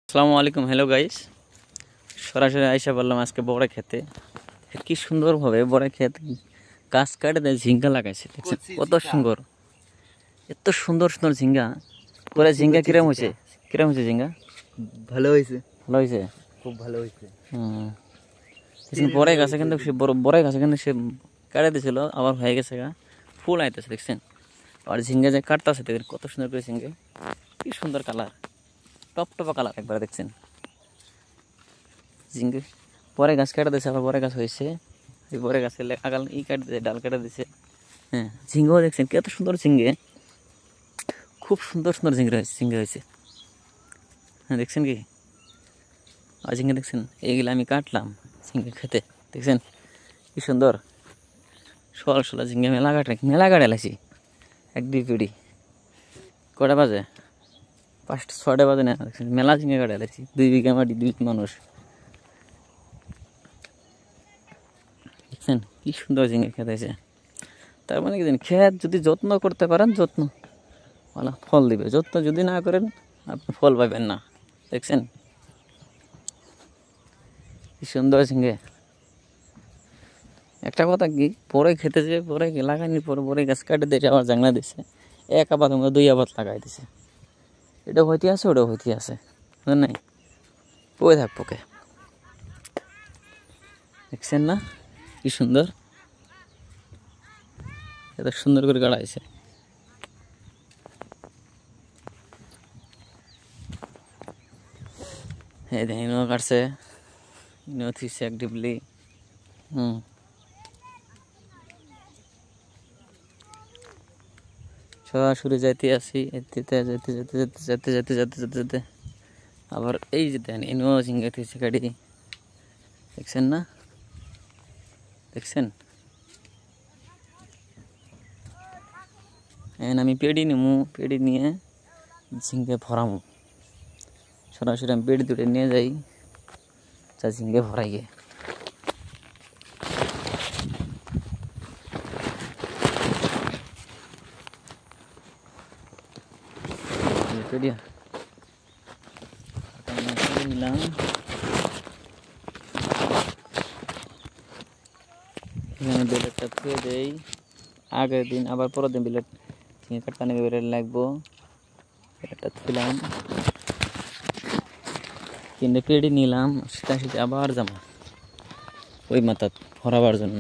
আসসালামু আলাইকুম। Hello guys, সরাসরি আইসা বললাম আজকে বড় খেতে। কি সুন্দরভাবে বড় ক্ষেত গাছ কাটে দেয়, ঝিঙ্গা লাগাইছে। দেখছেন কত সুন্দর, এত সুন্দর সুন্দর ঝিঙ্গা করে। ঝিঙ্গা কিরম হয়েছে? কিরম হয়েছে ঝিঙ্গা? ভালো হয়েছে, ভালো হয়েছে, খুব ভালো হয়েছে। বড় গাছে কিন্তু সে বড় গাছে কিন্তু সে কাটে দিয়েছিল, আবার হয়ে গেছে গা, ফুল আইতেছে। দেখছেন আর ঝিঙ্গা যে কাটতেছে দেখেন কত সুন্দর করে ঝিঙ্গা, কি সুন্দর কালার, টপটপা কালার একবারে। দেখছেন ঝিঙ্গে পরে গাছ কাটা দিয়েছে, আবার পরে গাছ হয়েছে। এই পরে গাছে আগাল ই কাটে দিয়েছে, ডাল কাটা দিয়েছে। হ্যাঁ, ঝিঙ্গাও দেখছেন কত সুন্দর ঝিঙ্গে, খুব সুন্দর সুন্দর ঝিঙ্গে হয়েছে। হ্যাঁ দেখছেন কি, আর ঝিঙ্গে দেখছেন এইগুলো আমি কাটলাম ঝিঙ্গে খেতে। দেখছেন কি সুন্দর সোলা সোলা ঝিঙ্গে। মেলা কাটে লাইছি, 1-2 পিড়ি। কটা বাজে? 5-6টা বাজে না। দেখছেন মেলা ঝিঙ্গে কাটে লাইছি, 2 বিঘা মাটি, 2 মানুষ। দেখছেন কি সুন্দর ঝিঙ্গে খেতে হয়েছে। তার মানে কি জানেন, খেত যদি যত্ন করতে পারেন, যত্ন ভালো ফল দিবে। যত্ন যদি না করেন আপনি ফল পাবেন না। দেখছেন কি সুন্দর ঝিঙ্গে। একটা কথা কি, পরে খেতে যে পরে লাগানি পরে পরে গাছ কাটে দিয়েছে, আবার জাংলা দিচ্ছে। 1 আবাদ 2 আবাদ লাগাই দিছে। এটা হইতে আছে, ওটা হইতে আছে, বুঝলেন নাই? ওই থাক পোকে। দেখছেন না কি সুন্দর, এত সুন্দর করে গাড়াইছে। এই দেখেন ইনো কাটছে, ইনো থিসে এক ডিবলি। সরাসরি যাইতে আসি, যেতে যেতে যেতে যেতে যেতে যেতে যেতে যেতে যেতে আবার এই যে দেন ইনো ঝিঙ্গা থিসে কাটি। দেখছেন না? দেখছেন আমি পেড়ি নিমু, পেড়ি নিয়ে ঝিঙ্গে ভরামু। সরাসরি আমি পেড়ি দুটো নিয়ে যাই, যা ঝিঙ্গে ভরাই গে। পেড়িয়া নিলাম, এখানে বিলেটটা থুয়ে দেই। আগের দিন আবার পরের দিন বিলেট ঝিঙ্গে কাটতে নেবে, বিলেট লাগবো। বিলেটটা থুলাম, কিনে পেড়ি নিলাম, সেটা আবার জামা ওই মাথা ভরাবার জন্য।